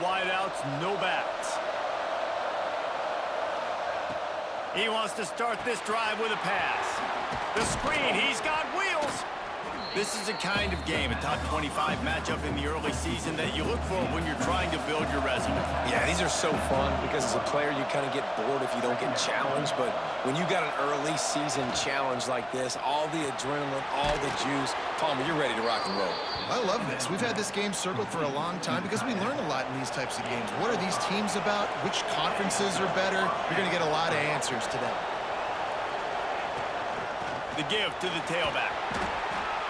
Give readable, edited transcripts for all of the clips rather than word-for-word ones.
wideouts, no backs. He wants to start this drive with a pass. The screen, he's got wheels. This is the kind of game, a top 25 matchup in the early season that you look for when you're trying to build your resume. Yeah, these are so fun because as a player, you kind of get bored if you don't get challenged. But when you got an early season challenge like this, all the adrenaline, all the juice, Palmer, you're ready to rock and roll. I love this. We've had this game circled for a long time because we learn a lot in these types of games. What are these teams about? Which conferences are better? You're going to get a lot of answers today. The give to the tailback.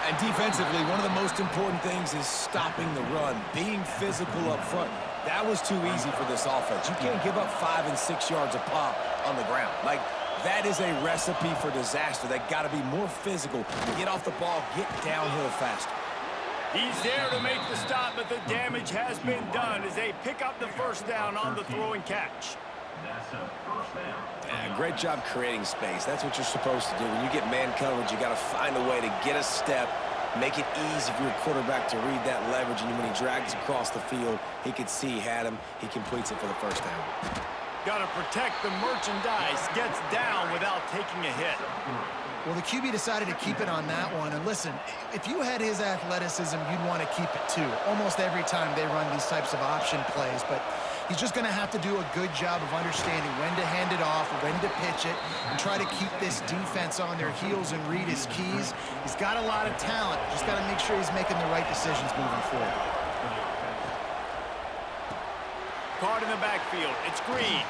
And defensively, one of the most important things is stopping the run, being physical up front. That was too easy for this offense. You can't give up 5 and 6 yards a pop on the ground. Like, that is a recipe for disaster. They got to be more physical, get off the ball, get downhill faster. He's there to make the stop, but the damage has been done as they pick up the first down on the throw and catch. Yeah, great job creating space. That's what you're supposed to do. When you get man coverage, you got to find a way to get a step, make it easy for your quarterback to read that leverage, and when he drags across the field, he can see he had him. He completes it for the first down. Got to protect the merchandise. Gets down without taking a hit. Well, the QB decided to keep it on that one. And listen, if you had his athleticism, you'd want to keep it too. Almost every time they run these types of option plays. But he's just going to have to do a good job of understanding when to hand it off, when to pitch it, and try to keep this defense on their heels and read his keys. He's got a lot of talent. Just got to make sure he's making the right decisions moving forward. Card in the backfield. It's Green.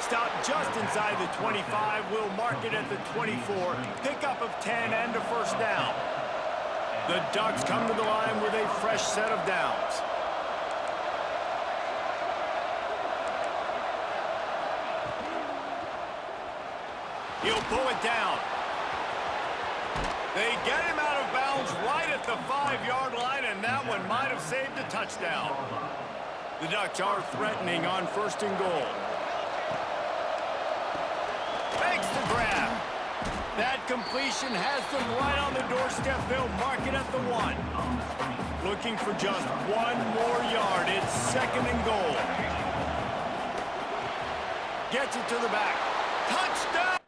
Stop just inside the 25. We'll mark it at the 24. Pickup of 10 and a first down. The Ducks come to the line with a fresh set of downs. He'll pull it down. They get him out of bounds right at the 5-yard line, and that one might have saved a touchdown. The Ducks are threatening on first and goal. Makes the grab. That completion has them right on the doorstep. They'll mark it at the 1. Looking for just 1 more yard. It's second and goal. Gets it to the back. Touchdown!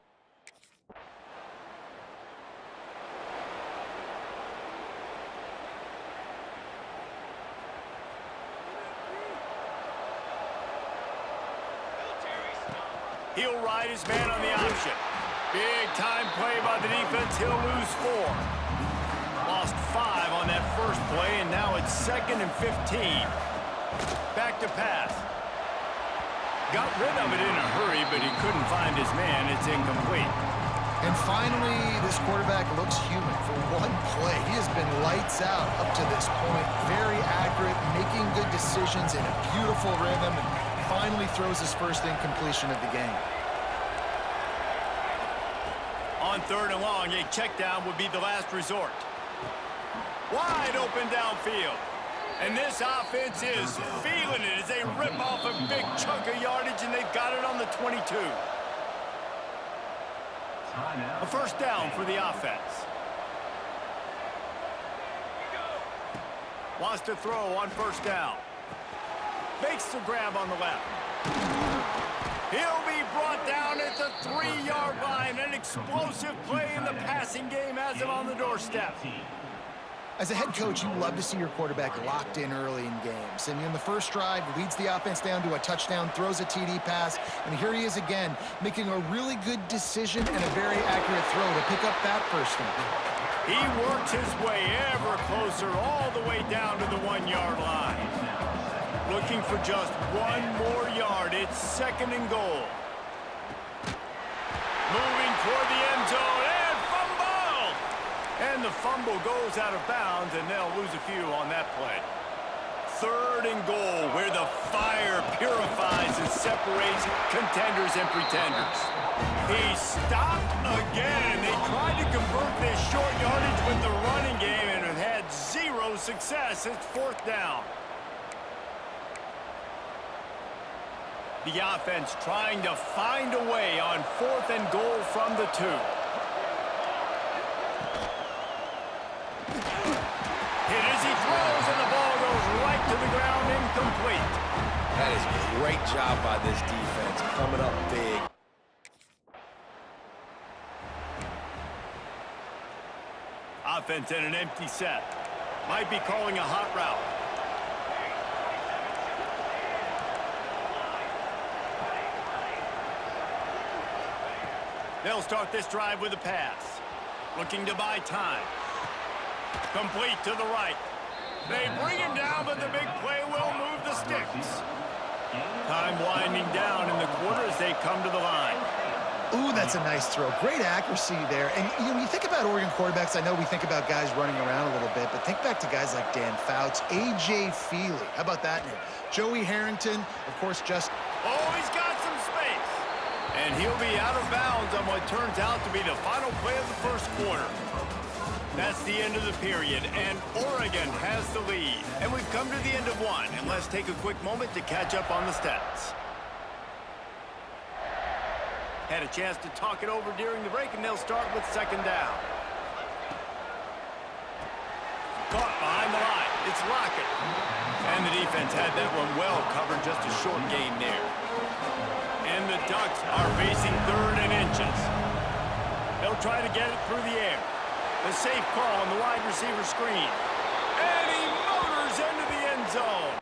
He'll ride his man on the option. Big time play by the defense. He'll lose 4. Lost 5 on that first play, and now it's second and 15. Back to pass. Got rid of it in a hurry, but he couldn't find his man. It's incomplete. And finally, this quarterback looks human for one play. He has been lights out up to this point. Very accurate, making good decisions in a beautiful rhythm, and finally throws his first incompletion of the game. On third and long, a check down would be the last resort. Wide open downfield. And this offense is feeling it as they rip off a big chunk of yardage, and they've got it on the 22. A first down for the offense. Wants to throw on first down. Makes the grab on the left. He'll be brought down at the 3-yard line. An explosive play in the passing game has him on the doorstep. As a head coach, you love to see your quarterback locked in early in games. And in the first drive, leads the offense down to a touchdown, throws a TD pass, and here he is again, making a really good decision and a very accurate throw to pick up that first down. He works his way ever closer all the way down to the 1-yard line. Looking for just 1 more yard. It's second and goal. Moving toward the end zone, and fumble! And the fumble goes out of bounds, and they'll lose a few on that play. Third and goal, where the fire purifies and separates contenders and pretenders. He stopped again. They tried to convert this short yardage with the running game and have had 0 success. It's fourth down. The offense trying to find a way on fourth and goal from the 2. Hit as he throws, and the ball goes right to the ground, incomplete. Great job by this defense, coming up big. Offense in an empty set. Might be calling a hot route. They'll start this drive with a pass. Looking to buy time. Complete to the right. They bring him down, but the big play will move the sticks. Time winding down in the quarter as they come to the line. Ooh, that's a nice throw. Great accuracy there. And when you think about Oregon quarterbacks, I know we think about guys running around a little bit, but think back to guys like Dan Fouts, A.J. Feely. How about that name? Joey Harrington, of course, just... Oh, he's got some space. And he'll be out of bounds on what turns out to be the final play of the first quarter. That's the end of the period, and Oregon has the lead. And we've come to the end of one, and let's take a quick moment to catch up on the stats. Had a chance to talk it over during the break, and they'll start with second down. Caught behind the line. It's Lockett. And the defense had that one well covered, just a short gain there. And the Ducks are facing third and inches. They'll try to get it through the air. A safe call on the wide receiver screen. And he motors into the end zone.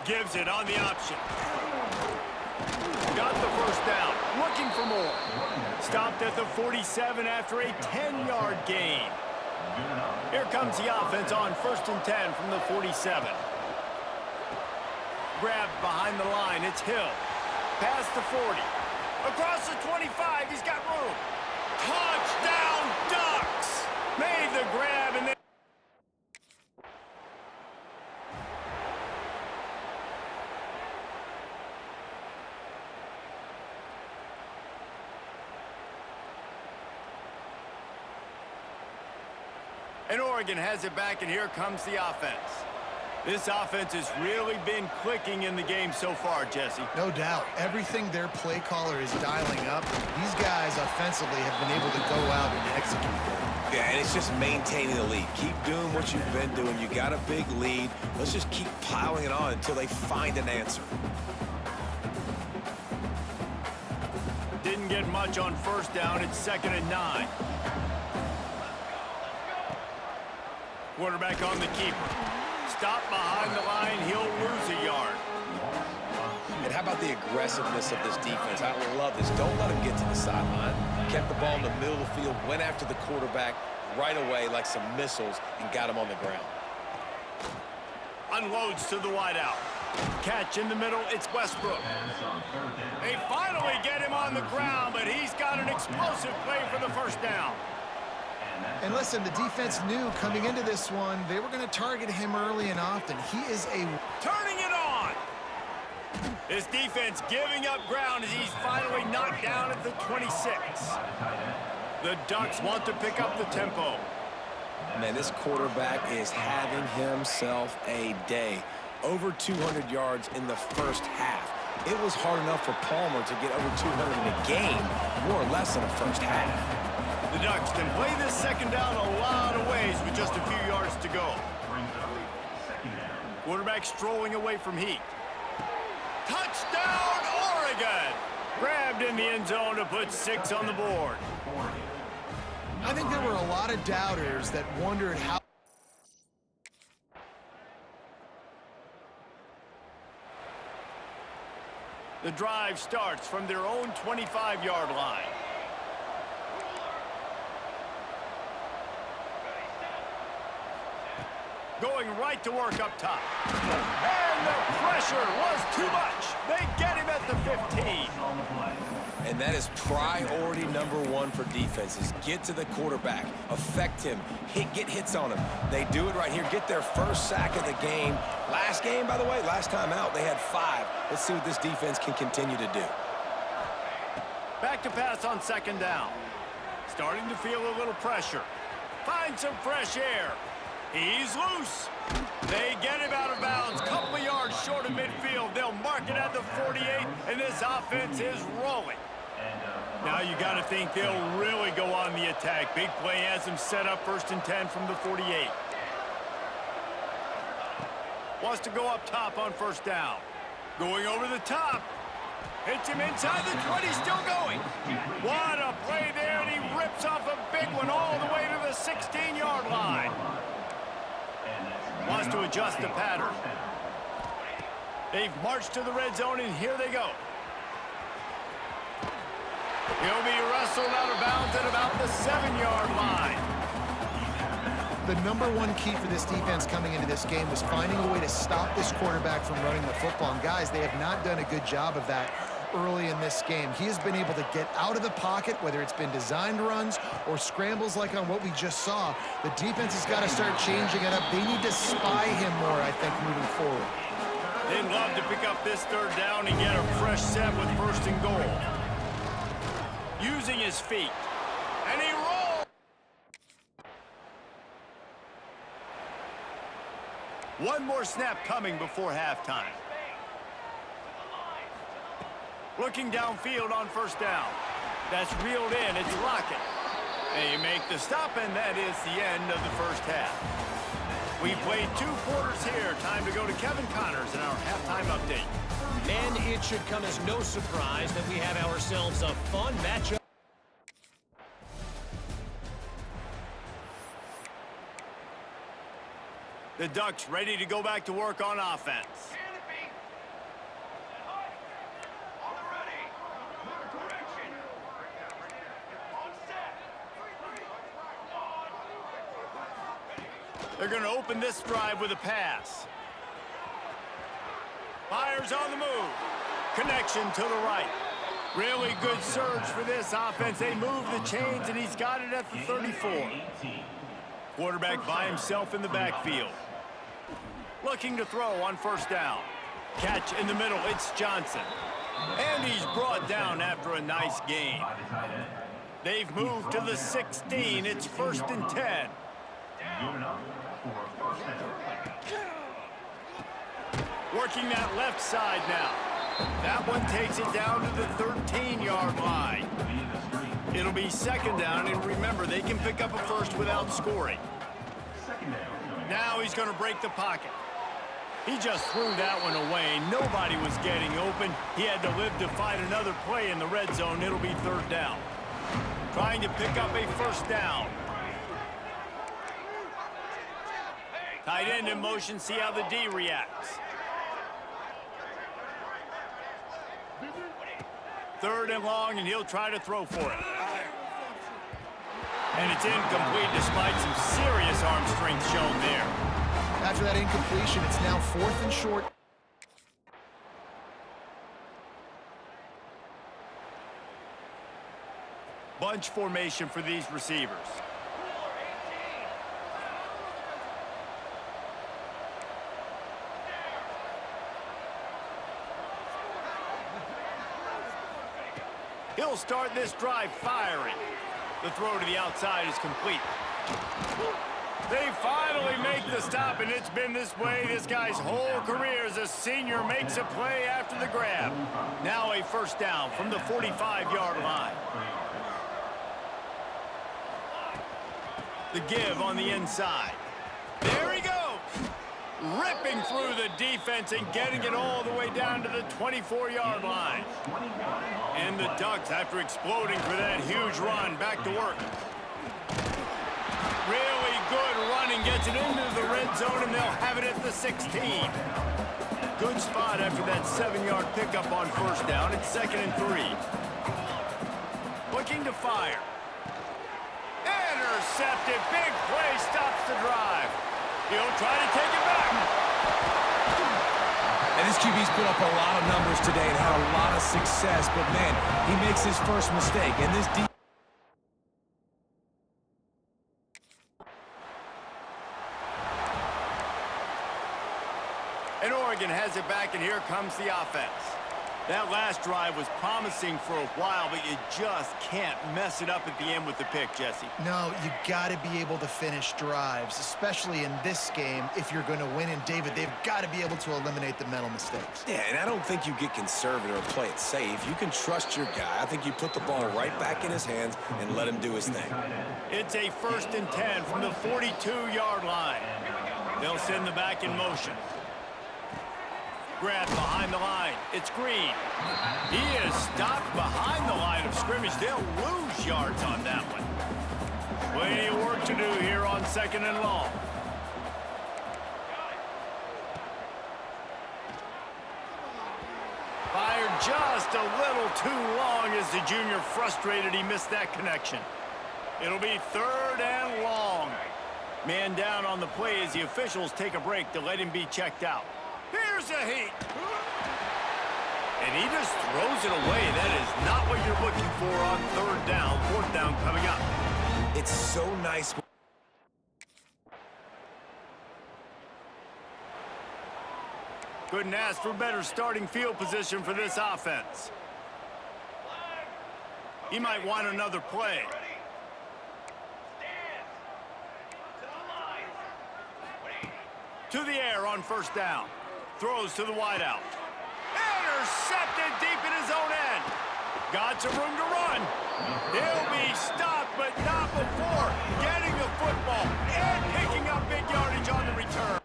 Gives it on the option. Got the first down. Looking for more. Stopped at the 47 after a 10-yard gain. Here comes the offense on 1st and 10 from the 47. Grabbed behind the line. It's Hill. Past the 40. Across the 25. He's got room. Touchdown, Ducks! Made the grab and then... And Oregon has it back, and here comes the offense. This offense has really been clicking in the game so far, Jesse. No doubt. Everything their play caller is dialing up, these guys offensively have been able to go out and execute. Yeah, and it's just maintaining the lead. Keep doing what you've been doing. You got a big lead. Let's just keep piling it on until they find an answer. Didn't get much on first down. It's 2nd and 9. Quarterback on the keeper. Stop behind the line. He'll lose a yard. And how about the aggressiveness of this defense? I love this. Don't let him get to the sideline. Kept the ball in the middle of the field, went after the quarterback right away like some missiles, and got him on the ground. Unloads to the wideout. Catch in the middle. It's Westbrook. They finally get him on the ground, but he's got an explosive play for the first down. And listen, the defense knew coming into this one, they were going to target him early and often. He is a... Turning it on! His defense giving up ground as he's finally knocked down at the 26. The Ducks want to pick up the tempo. Man, this quarterback is having himself a day. Over 200 yards in the first half. It was hard enough for Palmer to get over 200 in a game, more or less in the first half. The Ducks can play this second down a lot of ways with just a few yards to go. Quarterback strolling away from Heat. Touchdown, Oregon! Grabbed in the end zone to put 6 on the board. I think there were a lot of doubters that wondered how... The drive starts from their own 25-yard line. Going right to work up top. And the pressure was too much. They get him at the 15. And that is priority number one for defenses. Get to the quarterback, affect him, get hits on him. They do it right here. Get their first sack of the game. Last game, by the way, last time out, they had 5. Let's see what this defense can continue to do. Back to pass on second down. Starting to feel a little pressure. Find some fresh air. He's loose. They get him out of bounds. Couple of yards short of midfield. They'll mark it at the 48, and this offense is rolling. Now you got to think they'll really go on the attack. Big play has them set up 1st and 10 from the 48. Wants to go up top on 1st down. Going over the top. Hits him inside the 20, still going. What a play there, and he rips off a big one all the way to the 16-yard line. Wants to adjust the pattern. They've marched to the red zone, and here they go. He'll be wrestled out of bounds at about the 7-yard line. The number one key for this defense coming into this game was finding a way to stop this quarterback from running the football. And guys, they have not done a good job of that early in this game. He has been able to get out of the pocket, whether it's been designed runs or scrambles like on what we just saw. The defense has got to start changing it up. They need to spy him more, I think, moving forward. They'd love to pick up this 3rd down and get a fresh set with 1st and goal. Using his feet. And he rolls. One more snap coming before halftime. Looking downfield on 1st down. That's reeled in. It's Lockett. They make the stop, and that is the end of the 1st half. We've played 2 quarters here. Time to go to Kevin Connors in our halftime update. And it should come as no surprise that we have ourselves a fun matchup. The Ducks ready to go back to work on offense. They're going to open this drive with a pass. Fires on the move. Connection to the right. Really good surge for this offense. They move the chains, and he's got it at the 34. Quarterback by himself in the backfield. Looking to throw on 1st down. Catch in the middle. It's Johnson. And he's brought down after a nice gain. They've moved to the 16. It's 1st and 10. Working that left side now. That one takes it down to the 13-yard line. It'll be 2nd down, and remember, they can pick up a first without scoring. Now he's going to break the pocket. He just threw that one away. Nobody was getting open. He had to live to fight another play in the red zone. It'll be 3rd down. Trying to pick up a 1st down. Tight end in motion, see how the D reacts. 3rd and long, and he'll try to throw for it. And it's incomplete despite some serious arm strength shown there. After that incompletion, it's now 4th and short. Bunch formation for these receivers. He'll start this drive firing. The throw to the outside is complete. They finally make the stop, and it's been this way this guy's whole career as a senior makes a play after the grab. Now a 1st down from the 45-yard line. The give on the inside. There he goes. Ripping through the defense and getting it all the way down to the 24-yard line. And the Ducks, after exploding for that huge run, back to work. Really good running, gets it into the red zone, and they'll have it at the 16. Good spot after that 7-yard pickup on 1st down. It's 2nd and 3. Looking to fire. Intercepted. Big play stops the drive. He'll try to take it back. And this QB's put up a lot of numbers today and had a lot of success, but man, he makes his first mistake. And this And Oregon has it back, and here comes the offense. That last drive was promising for a while, but you just can't mess it up at the end with the pick, Jesse. No, you got to be able to finish drives, especially in this game if you're going to win. And, David, they've got to be able to eliminate the mental mistakes. Yeah, and I don't think you get conservative or play it safe. You can trust your guy. I think you put the ball right back in his hands and let him do his thing. It's a 1st and 10 from the 42-yard line. They'll send the back in motion. Grab behind the line. It's Green. He is stopped behind the line of scrimmage. They'll lose yards on that one. Plenty of work to do here on 2nd and long. Fired just a little too long as the junior frustrated he missed that connection. It'll be 3rd and long. Man down on the play as the officials take a break to let him be checked out. Here's a heat. And he just throws it away. That is not what you're looking for on 3rd down. 4th down coming up. It's so nice. Couldn't ask for better starting field position for this offense. He might want another play. To the air on 1st down. Throws to the wideout. Intercepted deep in his own end. Got some room to run. He'll be stopped, but not before getting the football and picking up big yardage on the return.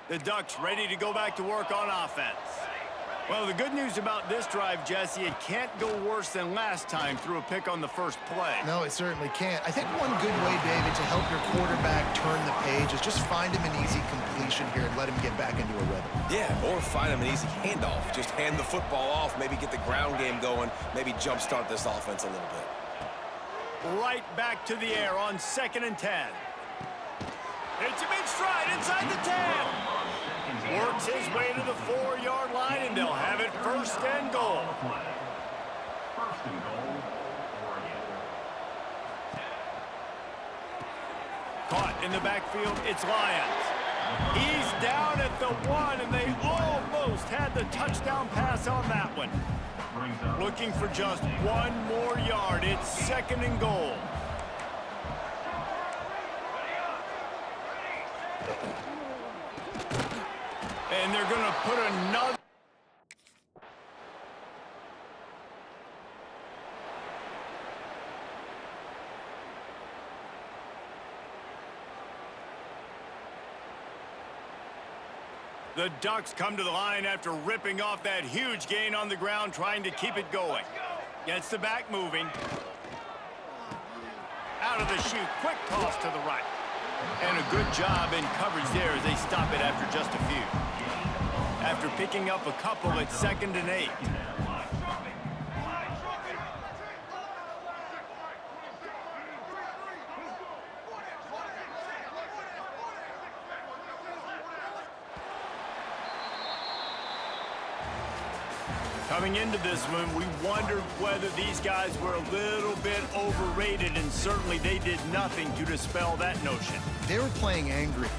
The Ducks ready to go back to work on offense. Well, the good news about this drive, Jesse, it can't go worse than last time through a pick on the 1st play. No, it certainly can't. I think one good way, David, to help your quarterback turn the page is just find him an easy completion here and let him get back into a rhythm. Yeah, or find him an easy handoff. Just hand the football off, maybe get the ground game going, maybe jumpstart this offense a little bit. Right back to the air on 2nd and 10. It's a big stride inside the 10. Works his way to the 4-yard line, and they'll have it 1st and goal. Caught in the backfield, it's Lyons. He's down at the 1, and they almost had the touchdown pass on that one. Looking for just 1 more yard. It's 2nd and goal. And they're going to put another. The Ducks come to the line after ripping off that huge gain on the ground, trying to keep it going. Gets the back moving. Out of the chute, quick toss to the right. And a good job in coverage there as they stop it after just a few. After picking up a couple, it's 2nd and 8. Coming into this one, we wondered whether these guys were a little bit overrated, and certainly they did nothing to dispel that notion. They were playing angry.